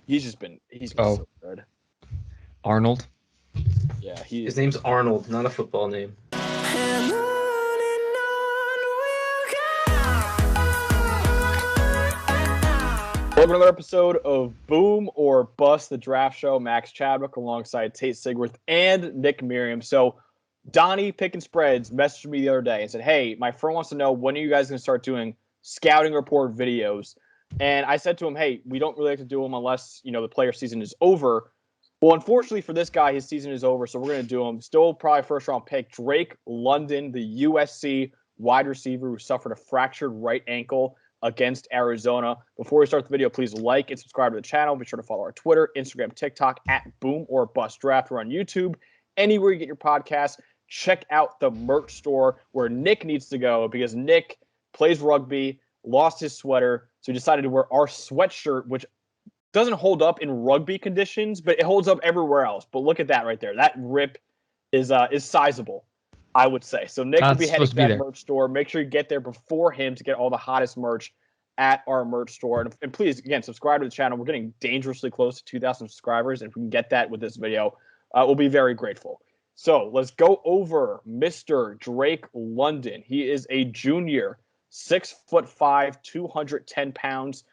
he's been so good. Arnold. Yeah, his name's Arnold, not a football name. Welcome to another episode of Boom or Bust, the draft show. Max Chadwick alongside Tate, Sigworth, and Nick Merriam. So Donnie Pickin' Spreads messaged me the other day and said, hey, my friend wants to know, when are you guys going to start doing scouting report videos? And I said to him, hey, we don't really like to do them unless, the player season is over. Well, unfortunately for this guy, his season is over, so we're going to do him. Still probably first-round pick, Drake London, the USC wide receiver who suffered a fractured right ankle against Arizona. Before we start the video, please like and subscribe to the channel. Be sure to follow our Twitter, Instagram, TikTok at Boom or Bust Draft. We're on YouTube. Anywhere you get your podcasts, check out the merch store where Nick needs to go because Nick plays rugby, lost his sweater, so he decided to wear our sweatshirt, which doesn't hold up in rugby conditions, but it holds up everywhere else. But look at that right there. That rip is sizable, I would say. So Nick will be heading to that merch store. Make sure you get there before him to get all the hottest merch at our merch store. And please, again, subscribe to the channel. We're getting dangerously close to 2,000 subscribers. And if we can get that with this video, we'll be very grateful. So let's go over Mr. Drake London. He is a junior, 6'5", 210 pounds,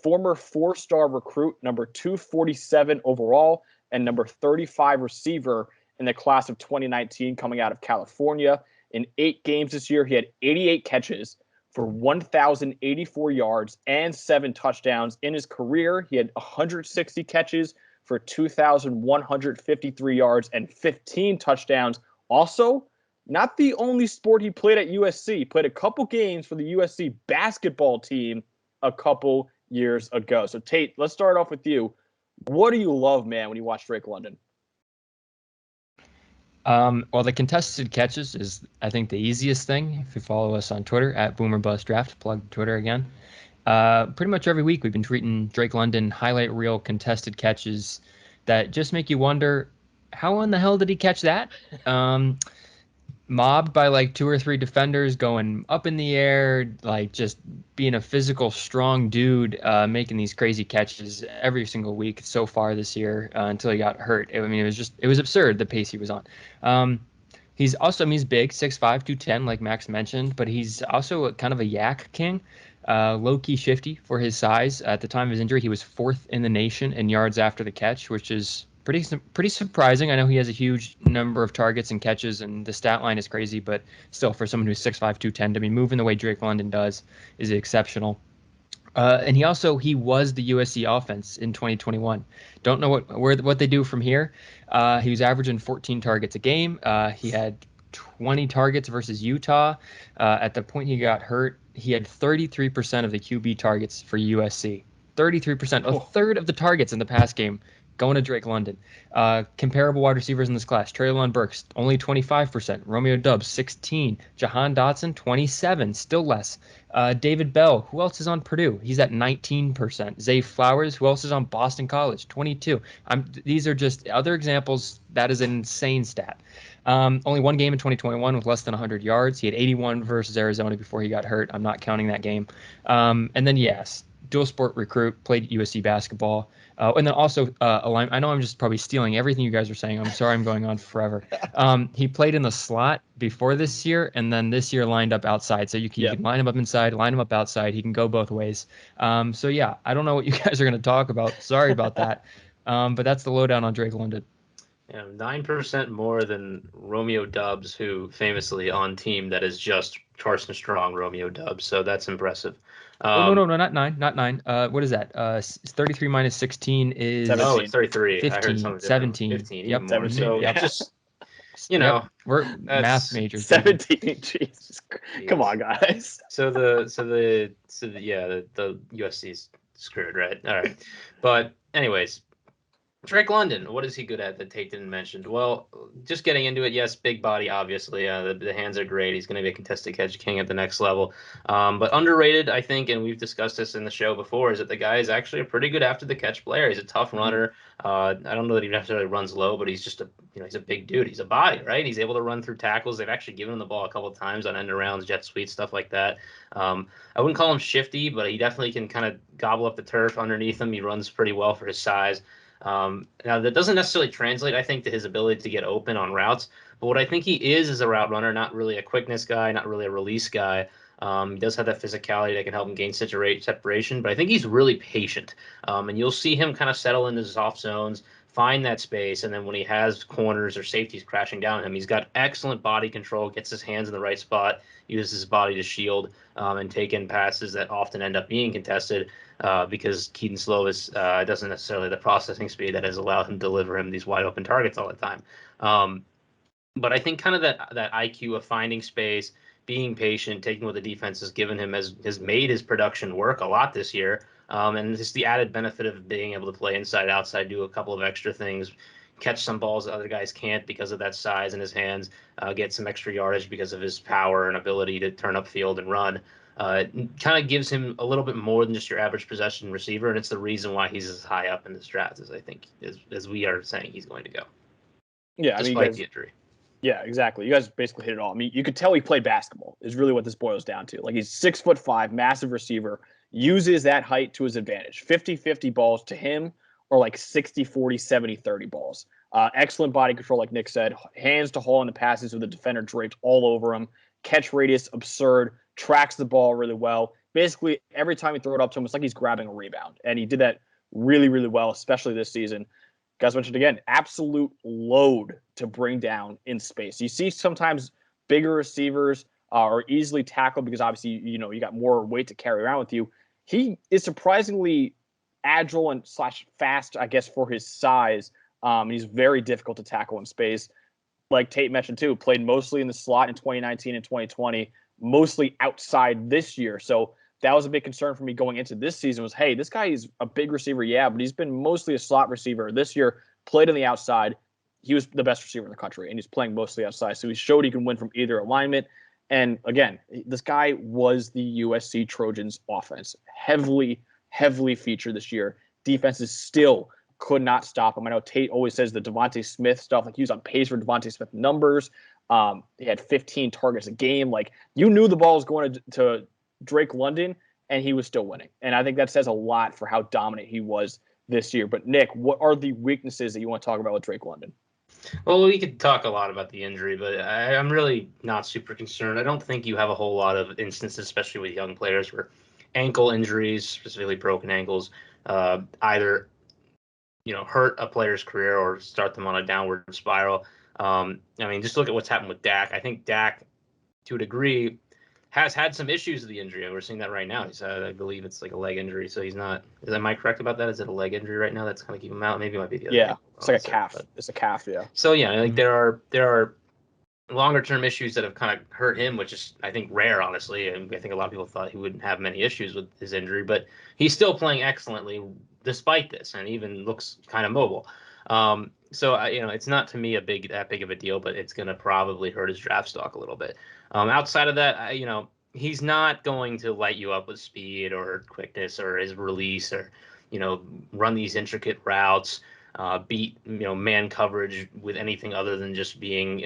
former 4-star recruit, number 247 overall, and number 35 receiver in the class of 2019 coming out of California. In 8 games this year, he had 88 catches for 1,084 yards and 7 touchdowns. In his career, he had 160 catches for 2,153 yards and 15 touchdowns. Also, not the only sport he played at USC. He played a couple games for the USC basketball team a couple years ago. So, Tate, let's start off with you. What do you love, man, when you watch Drake London? Well, the contested catches is, I think, the easiest thing. If you follow us on Twitter, at BoomerBuzzDraft, plug Twitter again. Pretty much every week we've been treating Drake London highlight reel contested catches that just make you wonder, how in the hell did he catch that? Mobbed by like 2 or 3 defenders going up in the air, like just being a physical, strong dude, making these crazy catches every single week so far this year until he got hurt. I mean, it was absurd the pace he was on. He's big, 6'5", 210, like Max mentioned, but he's also kind of a yak king. Low-key shifty for his size. At the time of his injury, he was 4th in the nation in yards after the catch, which is pretty surprising. I know he has a huge number of targets and catches, and the stat line is crazy, but still, for someone who's 6'5", 210, to be moving the way Drake London does is exceptional. And he was the USC offense in 2021. Don't know what they do from here. He was averaging 14 targets a game. He had 20 targets versus Utah. At the point he got hurt, he had 33% of the QB targets for USC. 33%, a third of the targets in the pass game going to Drake London. Comparable wide receivers in this class: Treylon Burks, only 25%. Romeo Doubs, 16. Jahan Dotson, 27, still less. David Bell, who else is on Purdue? He's at 19%. Zay Flowers, who else is on Boston College? 22. These are just other examples. That is an insane stat. Only 1 game in 2021 with less than 100 yards. He had 81 versus Arizona before he got hurt. I'm not counting that game. And then, yes, dual sport recruit, played USC basketball. And then also I know I'm just probably stealing everything you guys are saying. I'm sorry I'm going on forever. He played in the slot before this year, and then this year lined up outside. So you can line him up inside, line him up outside. He can go both ways. So, yeah, I don't know what you guys are going to talk about. Sorry about that. But that's the lowdown on Drake London. Yeah, 9% more than Romeo Doubs, who famously on team that is just Carson Strong Romeo Doubs. So that's impressive. No, not 9, not 9. What is that? 33 minus 16 is 17. Oh, it's 33. 15, I heard something 17. 15. Yep. More. So just we're math majors. 17. Jesus, come on, guys. So the USC's screwed, right? All right, but anyways, Drake London, what is he good at that Tate didn't mention? Well, just getting into it, yes, big body, obviously. The hands are great. He's going to be a contested catch king at the next level. But underrated, I think, and we've discussed this in the show before, is that the guy is actually a pretty good after the catch player. He's a tough runner. I don't know that he necessarily runs low, but he's just he's a big dude. He's a body, right? He's able to run through tackles. They've actually given him the ball a couple of times on end arounds, jet sweeps, stuff like that. I wouldn't call him shifty, but he definitely can kind of gobble up the turf underneath him. He runs pretty well for his size. Now, that doesn't necessarily translate, I think, to his ability to get open on routes. But what I think he is a route runner, not really a quickness guy, not really a release guy. He does have that physicality that can help him gain separation, but I think he's really patient. And you'll see him kind of settle into soft zones, find that space, and then when he has corners or safeties crashing down on him, he's got excellent body control, gets his hands in the right spot, uses his body to shield, and take in passes that often end up being contested. Because Keaton Slovis doesn't necessarily have the processing speed that has allowed him to deliver him these wide open targets all the time. But I think kind of that IQ of finding space, being patient, taking what the defense has given him has made his production work a lot this year. And just the added benefit of being able to play inside, outside, do a couple of extra things, catch some balls that other guys can't because of that size in his hands, get some extra yardage because of his power and ability to turn upfield and run. Kind of gives him a little bit more than just your average possession receiver, and it's the reason why he's as high up in this draft as I think as we are saying he's going to go. Yeah, despite the injury. Yeah, exactly. You guys basically hit it all. I mean, you could tell he played basketball is really what this boils down to. Like, he's 6'5", massive receiver, uses that height to his advantage. 50-50 balls to him, or like 60-40, 70-30 balls. Excellent body control, like Nick said. Hands to haul in the passes with the defender draped all over him. Catch radius, absurd. Tracks the ball really well. Basically, every time you throw it up to him, it's like he's grabbing a rebound. And he did that really, really well, especially this season. Guys mentioned again, absolute load to bring down in space. You see sometimes bigger receivers are easily tackled because obviously, you got more weight to carry around with you. He is surprisingly agile and / fast, I guess, for his size. He's very difficult to tackle in space. Like Tate mentioned too, played mostly in the slot in 2019 and 2020. Mostly outside this year. So that was a big concern for me going into this season was, hey, this guy is a big receiver, yeah, but he's been mostly a slot receiver. This year, played on the outside. He was the best receiver in the country, and he's playing mostly outside. So he showed he can win from either alignment. And again, this guy was the USC Trojans offense. Heavily, heavily featured this year. Defenses still could not stop him. I know Tate always says the Devontae Smith stuff, like he was on pace for Devontae Smith numbers. He had 15 targets a game. Like, you knew the ball was going to Drake London, and he was still winning. And I think that says a lot for how dominant he was this year. But Nick, what are the weaknesses that you want to talk about with Drake London? Well, we could talk a lot about the injury, but I'm really not super concerned. I don't think you have a whole lot of instances, especially with young players, where ankle injuries, specifically broken ankles, either hurt a player's career or start them on a downward spiral. I mean, just look at what's happened with Dak. I think Dak, to a degree, has had some issues with the injury. We're seeing that right now. I believe it's like a leg injury, so he's not. Am I correct about that? Is it a leg injury right now that's kind of keeping him out? Maybe it might be the other. Yeah, it's like a calf. It's a calf, yeah. So yeah, like there are longer term issues that have kind of hurt him, which is I think rare, honestly. And I think a lot of people thought he wouldn't have many issues with his injury, but he's still playing excellently despite this, and even looks kind of mobile. So it's not to me that big of a deal, but it's going to probably hurt his draft stock a little bit. Outside of that, he's not going to light you up with speed or quickness or his release or run these intricate routes, beat man coverage with anything other than just being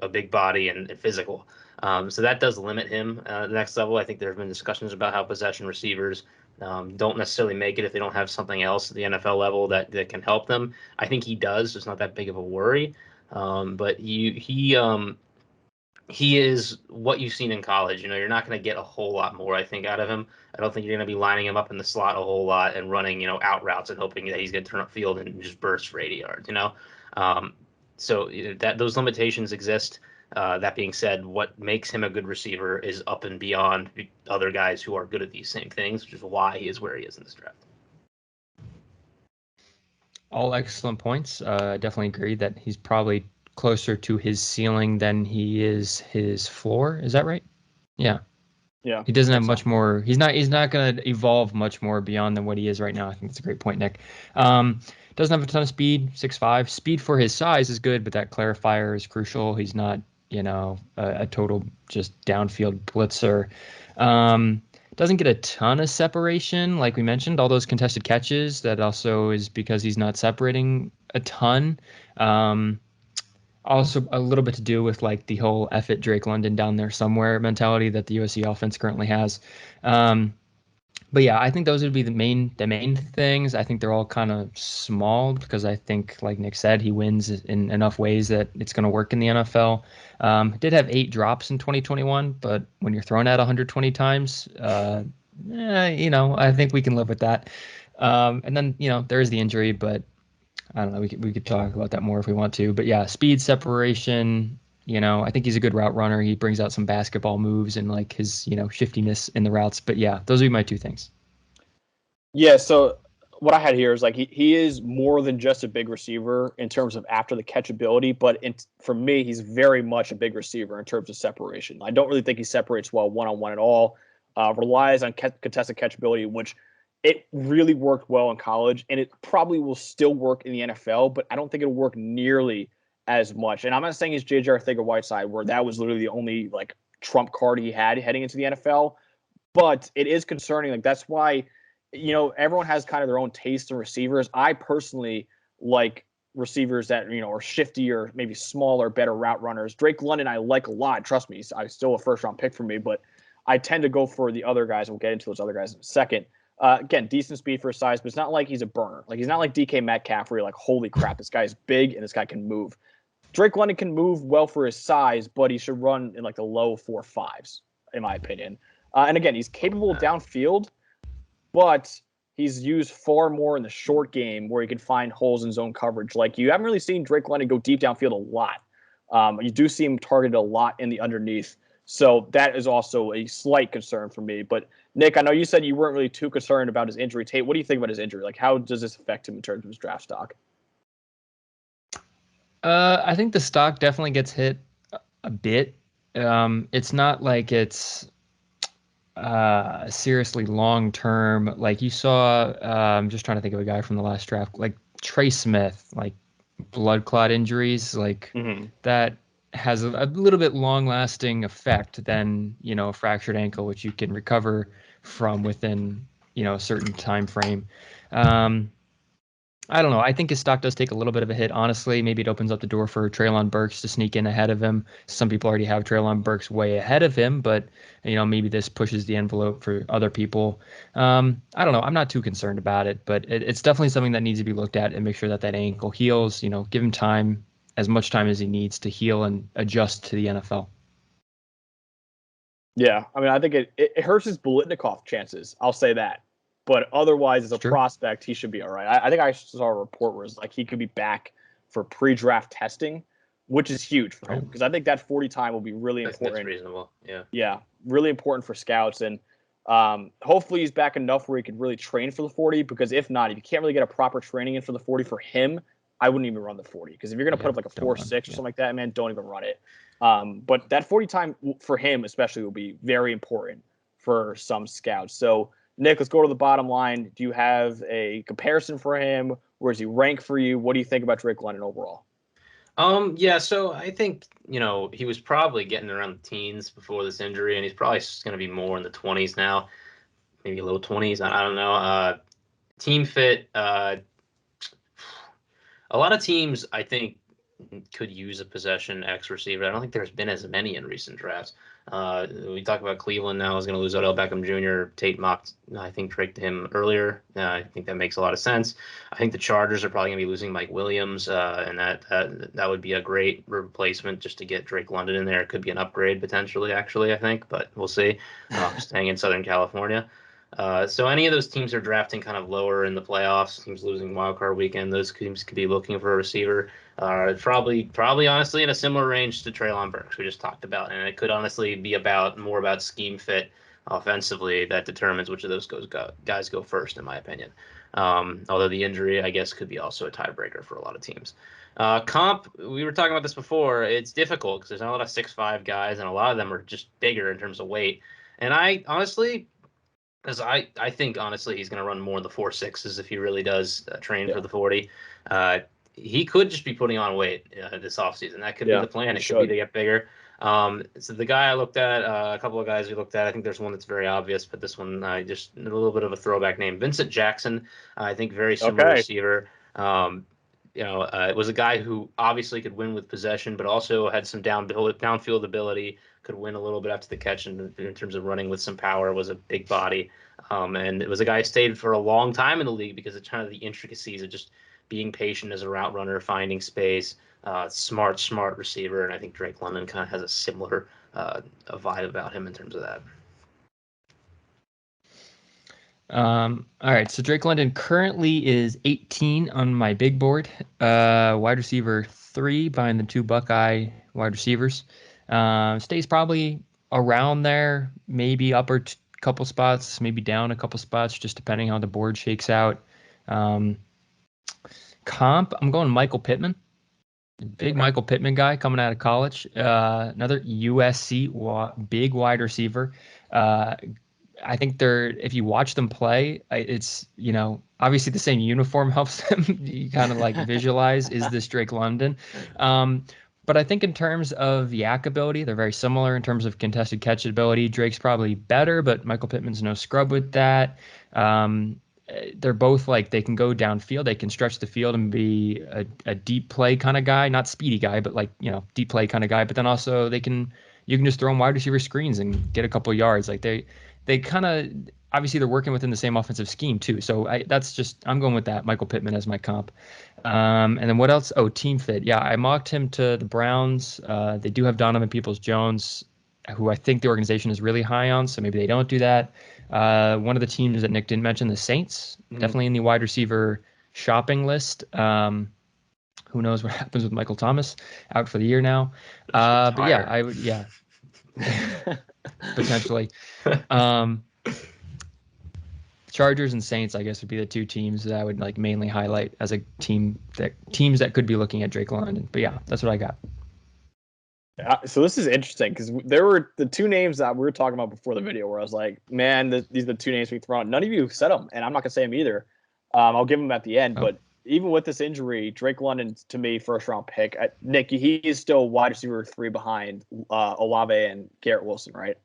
a big body and physical. So that does limit him the next level. I think there have been discussions about how possession receivers don't necessarily make it if they don't have something else at the NFL level that can help them. I think he does. So it's not that big of a worry. But he is what you've seen in college. You're not going to get a whole lot more, I think, out of him. I don't think you're going to be lining him up in the slot a whole lot and running, out routes and hoping that he's going to turn up field and just burst for 80 yards, So that those limitations exist. That being said, what makes him a good receiver is up and beyond other guys who are good at these same things, which is why he is where he is in this draft. All excellent points. I definitely agree that he's probably closer to his ceiling than he is his floor. Is that right? Yeah. Yeah. He doesn't have much more. He's not going to evolve much more beyond than what he is right now. I think that's a great point, Nick. Doesn't have a ton of speed, 6'5". Speed for his size is good, but that clarifier is crucial. He's not, a total just downfield blitzer. Doesn't get a ton of separation, like we mentioned, all those contested catches. That also is because he's not separating a ton. Also a little bit to do with like the whole F it Drake London down there somewhere mentality that the USC offense currently has. But yeah, I think those would be the main things. I think they're all kind of small because I think, like Nick said, he wins in enough ways that it's going to work in the NFL. Did have 8 drops in 2021, but when you're thrown at 120 times, I think we can live with that. And then there is the injury, but I don't know. We could talk about that more if we want to. But yeah, speed, separation. I think he's a good route runner. He brings out some basketball moves and like his, shiftiness in the routes. But yeah, those would be my 2 things. Yeah, so what I had here is like he is more than just a big receiver in terms of after the catchability, but for me, he's very much a big receiver in terms of separation. I don't really think he separates well one-on-one at all. Relies on contested catchability, which it really worked well in college, and it probably will still work in the NFL, but I don't think it'll work nearly as much. And I'm not saying he's J.J. Arcega-Whiteside, where that was literally the only like trump card he had heading into the NFL, but it is concerning. Like that's why, everyone has kind of their own taste in receivers. I personally like receivers that, are shiftier, maybe smaller, better route runners. Drake London I like a lot. Trust me, he's still a first-round pick for me, but I tend to go for the other guys. We'll get into those other guys in a second. Again, decent speed for his size, but it's not like he's a burner. Like he's not like DK Metcalf where you're like, holy crap, this guy's big and this guy can move. Drake London can move well for his size, but he should run in like the low 4.5s, in my opinion. And again, he's capable downfield, but he's used far more in the short game where he can find holes in zone coverage. Like you haven't really seen Drake London go deep downfield a lot. You do see him targeted a lot in the underneath. So that is also a slight concern for me. But Nick, I know you said you weren't really too concerned about his injury. Tate, what do you think about his injury? Like, how does this affect him in terms of his draft stock? I think the stock definitely gets hit a bit. It's not like it's seriously long term. Like you saw, I'm just trying to think of a guy from the last draft, like Trey Smith, like blood clot injuries, like that has a little bit long lasting effect than a fractured ankle, which you can recover from within a certain time frame. I don't know. I think his stock does take a little bit of a hit. Honestly, maybe it opens up the door for Treylon Burks to sneak in ahead of him. Some people already have Treylon Burks way ahead of him, but maybe this pushes the envelope for other people. I don't know. I'm not too concerned about it, but it's definitely something that needs to be looked at and make sure that ankle heals. Give him time, as much time as he needs to heal and adjust to the NFL. Yeah, I mean, I think it hurts his Biletnikoff chances. I'll say that. But otherwise, as a prospect, he should be all right. I think I saw a report where it's like he could be back for pre-draft testing, which is huge for him because I think that 40 time will be really important. That's reasonable. Yeah. Yeah, really important for scouts, and hopefully he's back enough where he could really train for the 40. Because if not, if you can't really get a proper training in for the 40 for him, I wouldn't even run the 40 because if you're gonna put up like a 4.6 or something like that, man, don't even run it. But that 40 time for him especially will be very important for some scouts. So. Nick, let's go to the bottom line. Do you have a comparison for him? Where does he rank for you? What do you think about Drake London overall? Yeah, so I think, he was probably getting around the teens before this injury, and he's probably going to be more in the 20s now, maybe low 20s. I don't know. Team fit. A lot of teams, I think, could use a possession X receiver. I don't think there's been as many in recent drafts. We talk about Cleveland now is going to lose Odell Beckham Jr. Tate mocked, I think, Drake to him earlier. I think that makes a lot of sense. I think the Chargers are probably going to be losing Mike Williams, and that would be a great replacement just to get Drake London in there. It could be an upgrade potentially, actually, I think, but we'll see. Staying in Southern California. So any of those teams are drafting kind of lower in the playoffs, teams losing wildcard weekend, those teams could be looking for a receiver. Probably honestly in a similar range to Treylon Burks we just talked about, and it could honestly be more about scheme fit offensively that determines which of those guys go first, in my opinion. Although the injury, I guess, could be also a tiebreaker for a lot of teams. Comp, we were talking about this before. It's difficult because there's not a lot of 6'5" guys, and a lot of them are just bigger in terms of weight. And I honestly, because I think honestly he's going to run more in the 4.6s if he really does train for the 40. He could just be putting on weight this offseason. That could be the plan. It could be to get bigger. So the guy I looked at, a couple of guys we looked at, I think there's one that's very obvious, but this one just a little bit of a throwback name. Vincent Jackson, I think very similar receiver. It was a guy who obviously could win with possession, but also had some downfield ability, could win a little bit after the catch in terms of running with some power, was a big body. And it was a guy who stayed for a long time in the league because of kind of the intricacies of just being patient as a route runner, finding space, smart receiver. And I think Drake London kind of has a similar a vibe about him in terms of that. All right, so Drake London currently is 18 on my big board, wide receiver 3 behind the 2 Buckeye wide receivers. Stays probably around there, maybe up a couple spots, maybe down a couple spots, just depending how the board shakes out. Comp, I'm going Michael Pittman. Big Michael Pittman guy coming out of college. Another USC big wide receiver. I think if you watch them play, it's, obviously the same uniform helps them. You kind of like visualize, is this Drake London? But I think in terms of yak ability, they're very similar in terms of contested catch ability. Drake's probably better, but Michael Pittman's no scrub with that. They're both they can go downfield. They can stretch the field and be a deep play kind of guy, not speedy guy, but deep play kind of guy. But then also you can just throw them wide receiver screens and get a couple yards. They kind of, obviously they're working within the same offensive scheme too. So I'm going with that. Michael Pittman as my comp. And then what else? Oh, team fit. Yeah, I mocked him to the Browns. They do have Donovan Peoples-Jones, who I think the organization is really high on. So maybe they don't do that. One of the teams that Nick didn't mention, the Saints, definitely in the wide receiver shopping list. Who knows what happens with Michael Thomas, out for the year now. But yeah, I would, potentially. Chargers and Saints, I guess, would be the 2 teams that I would mainly highlight as a teams that could be looking at Drake London. But yeah, that's what I got. So this is interesting because there were the 2 names that we were talking about before the video where I was like, man, these are the 2 names we throw out. None of you said them, and I'm not going to say them either. I'll give them at the end. But even with this injury, Drake London, to me, first-round pick. Nick, he is still wide receiver 3 behind Olave and Garrett Wilson, right?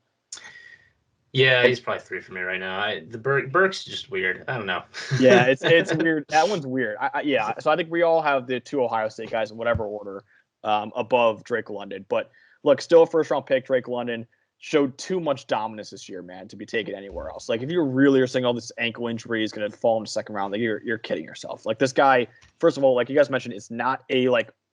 Yeah, he's probably 3 for me right now. The Burke's just weird. I don't know. Yeah, it's weird. That one's weird. So I think we all have the 2 Ohio State guys in whatever order above Drake London. But look, still a first-round pick. Drake London showed too much dominance this year, man, to be taken anywhere else. If you really are saying, this ankle injury is going to fall in the second round, you're kidding yourself. This guy, first of all, like you guys mentioned, it's not a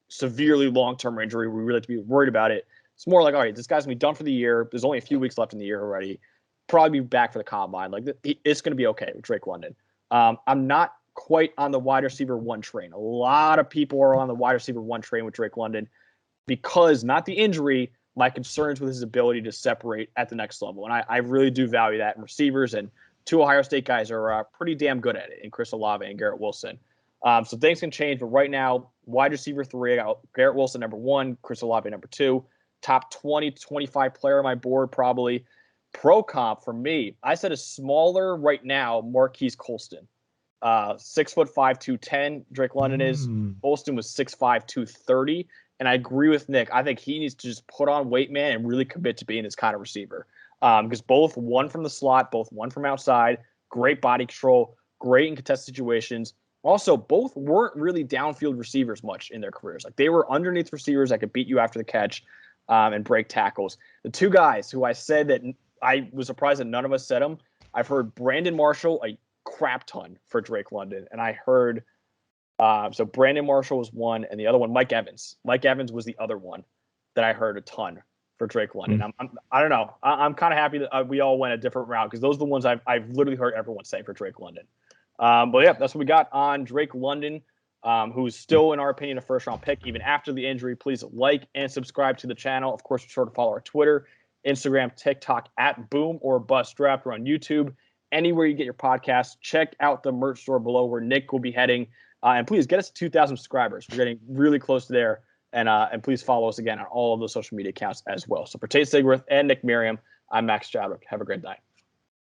severely long-term injury. We really have to be worried about it. It's more all right, this guy's going to be done for the year. There's only a few weeks left in the year already. Probably be back for the combine. It's going to be okay with Drake London. I'm not quite on the wide receiver 1 train. A lot of people are on the wide receiver 1 train with Drake London because not the injury, my concerns with his ability to separate at the next level. And I really do value that in receivers, and 2 Ohio State guys are pretty damn good at it in Chris Olave and Garrett Wilson. So things can change, but right now, wide receiver 3, I got Garrett Wilson number 1, Chris Olave number 2, top 20 to 25 player on my board probably. Pro comp for me, I said a smaller right now, Marquise Colston. 6'5", 210. Drake London is. Colston was 6'5", 230. And I agree with Nick. I think he needs to just put on weight, man, and really commit to being this kind of receiver. Because both one from the slot, both one from outside, great body control, great in contested situations. Also, both weren't really downfield receivers much in their careers. They were underneath receivers that could beat you after the catch and break tackles. The 2 guys who I said that I was surprised that none of us said them. I've heard Brandon Marshall a crap ton for Drake London, and I heard so Brandon Marshall was one, and the other one, Mike Evans. Mike Evans was the other one that I heard a ton for Drake London. I don't know. I'm kind of happy that we all went a different route because those are the ones I've literally heard everyone say for Drake London. But yeah, that's what we got on Drake London, who's still, in our opinion, a first-round pick even after the injury. Please like and subscribe to the channel. Of course, be sure to follow our Twitter, Instagram, TikTok at Boom or Bust Draft. We're on YouTube, anywhere you get your podcasts. Check out the merch store below where Nick will be heading. And please get us to 2,000 subscribers. We're getting really close to there. And please follow us again on all of those social media accounts as well. So for Tate Sigworth and Nick Merriam, I'm Max Chadwick. Have a great day.